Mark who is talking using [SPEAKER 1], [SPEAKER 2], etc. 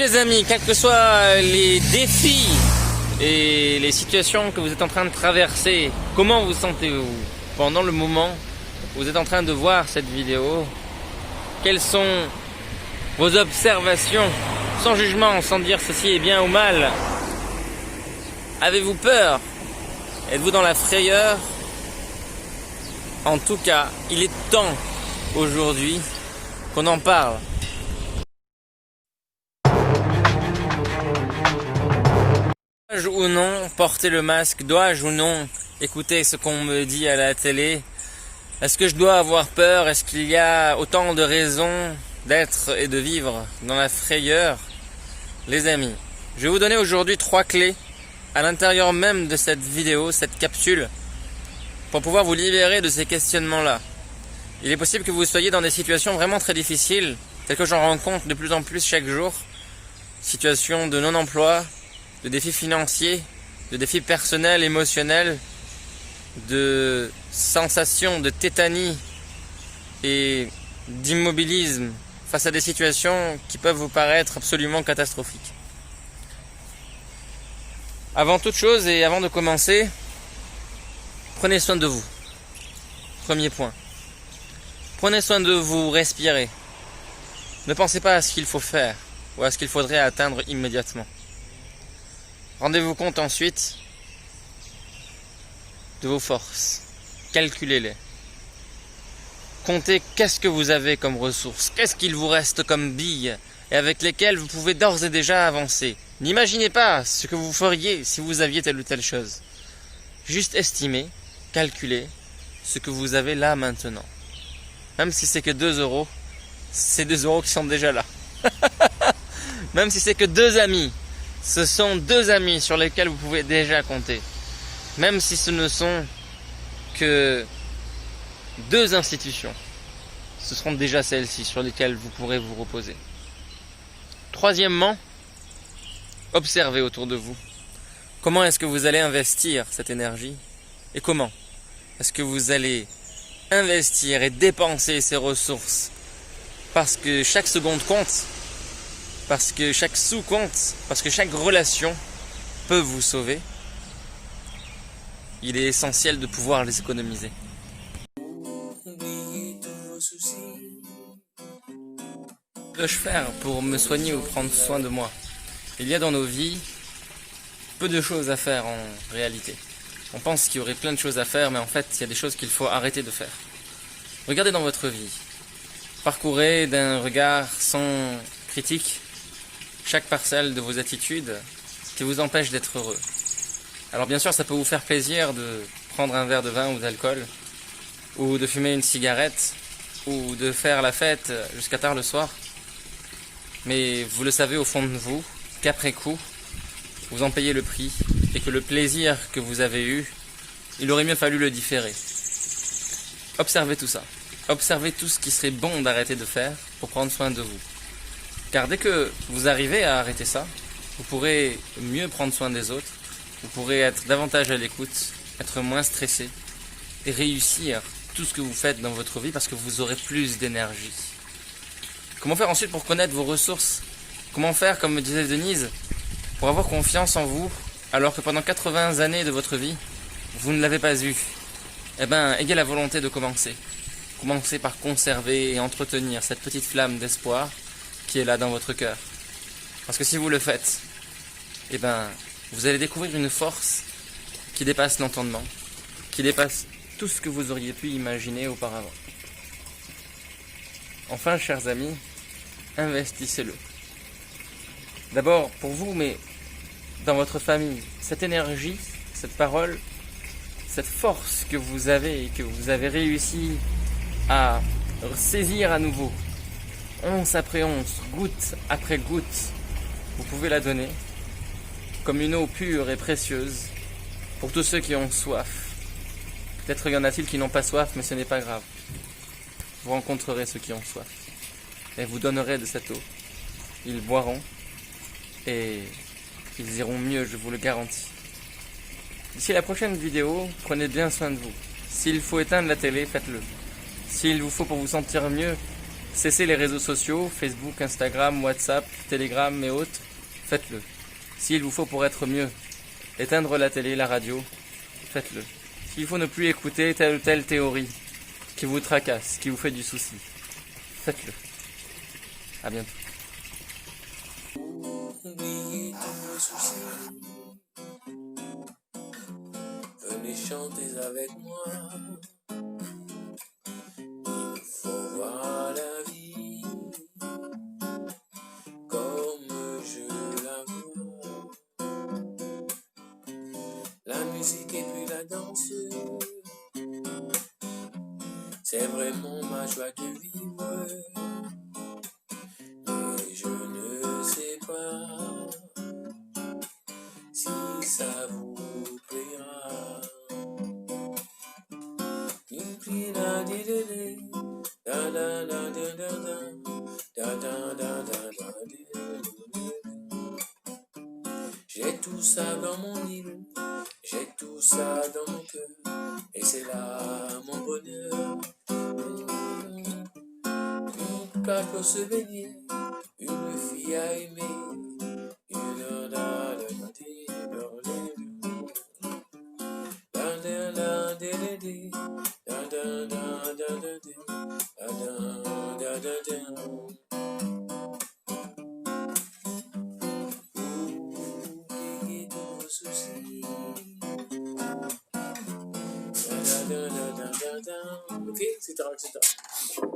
[SPEAKER 1] Les amis, quels que soient les défis et les situations que vous êtes en train de traverser, comment vous sentez-vous pendant le moment où vous êtes en train de voir cette vidéo? Quelles sont vos observations, sans jugement, sans dire ceci est bien ou mal? Avez-vous peur? Êtes-vous dans la frayeur? En tout cas, il est temps aujourd'hui qu'on en parle. Dois-je ou non porter le masque? Dois-je ou non écouter ce qu'on me dit à la télé? Est-ce que je dois avoir peur? Est-ce qu'il y a autant de raisons d'être et de vivre dans la frayeur? Les amis, je vais vous donner aujourd'hui 3 clés à l'intérieur même de cette vidéo, cette capsule, pour pouvoir vous libérer de ces questionnements-là. Il est possible que vous soyez dans des situations vraiment très difficiles, telles que j'en rencontre de plus en plus chaque jour. Situations de non-emploi, de défis financiers, de défis personnels, émotionnels, de sensations de tétanie et d'immobilisme face à des situations qui peuvent vous paraître absolument catastrophiques. Avant toute chose et avant de commencer, prenez soin de vous. Premier point. Prenez soin de vous, respirez. Ne pensez pas à ce qu'il faut faire ou à ce qu'il faudrait atteindre immédiatement. Rendez-vous compte ensuite de vos forces. Calculez-les. Comptez qu'est-ce que vous avez comme ressources, qu'est-ce qu'il vous reste comme billes et avec lesquelles vous pouvez d'ores et déjà avancer. N'imaginez pas ce que vous feriez si vous aviez telle ou telle chose. Juste estimez, calculez ce que vous avez là maintenant. Même si c'est que 2 euros, c'est 2 euros qui sont déjà là. Même si c'est que 2 amis, ce sont 2 amis sur lesquels vous pouvez déjà compter. Même si ce ne sont que 2 institutions, ce seront déjà celles-ci sur lesquelles vous pourrez vous reposer. Troisièmement, observez autour de vous. Comment est-ce que vous allez investir cette énergie? Et comment est-ce que vous allez investir et dépenser ces ressources? Parce que chaque seconde compte. Parce que chaque sou compte, parce que chaque relation peut vous sauver, il est essentiel de pouvoir les économiser. Que dois-je faire pour me soigner ou prendre soin de moi? Il y a dans nos vies peu de choses à faire en réalité. On pense qu'il y aurait plein de choses à faire, mais en fait, il y a des choses qu'il faut arrêter de faire. Regardez dans votre vie. Parcourez d'un regard sans critique chaque parcelle de vos attitudes qui vous empêche d'être heureux. Alors bien sûr, ça peut vous faire plaisir de prendre un verre de vin ou d'alcool, ou de fumer une cigarette, ou de faire la fête jusqu'à tard le soir. Mais vous le savez au fond de vous, qu'après coup, vous en payez le prix, et que le plaisir que vous avez eu, il aurait mieux fallu le différer. Observez tout ça. Observez tout ce qui serait bon d'arrêter de faire pour prendre soin de vous. Car dès que vous arrivez à arrêter ça, vous pourrez mieux prendre soin des autres, vous pourrez être davantage à l'écoute, être moins stressé et réussir tout ce que vous faites dans votre vie parce que vous aurez plus d'énergie. Comment faire ensuite pour connaître vos ressources? Comment faire, comme me disait Denise, pour avoir confiance en vous alors que pendant 80 années de votre vie, vous ne l'avez pas eu? Eh bien, ayez la volonté de commencer. Commencez par conserver et entretenir cette petite flamme d'espoir qui est là dans votre cœur. Parce que si vous le faites, eh ben, vous allez découvrir une force qui dépasse l'entendement, qui dépasse tout ce que vous auriez pu imaginer auparavant. Enfin, chers amis, investissez-le. D'abord pour vous, mais dans votre famille. Cette énergie, cette parole, cette force que vous avez et que vous avez réussi à saisir à nouveau, once après once, goutte après goutte, vous pouvez la donner comme une eau pure et précieuse pour tous ceux qui ont soif. Peut-être y en a-t-il qui n'ont pas soif, mais ce n'est pas grave. Vous rencontrerez ceux qui ont soif et vous donnerez de cette eau. Ils boiront et ils iront mieux, je vous le garantis. D'ici la prochaine vidéo, prenez bien soin de vous. S'il faut éteindre la télé, faites-le. S'il vous faut pour vous sentir mieux, Cessez les réseaux sociaux, Facebook, Instagram, WhatsApp, Telegram et autres. Faites-le. S'il vous faut pour être mieux, éteindre la télé, la radio, faites-le. S'il faut ne plus écouter telle ou telle théorie qui vous tracasse, qui vous fait du souci, faites-le. À bientôt.
[SPEAKER 2] Oubliez tous vos soucis. Venez chanter avec moi. Il faut voir la vie comme je la vois. La musique et puis la danse, c'est vraiment ma joie de vivre. Mais je ne sais pas si ça vous plaira. J'ai tout ça dans mon île, j'ai tout ça dans mon cœur, et c'est là mon bonheur. Une plage pour se baigner, une fille à aimer, oubliez tous vos soucis. Ok, etc., etc.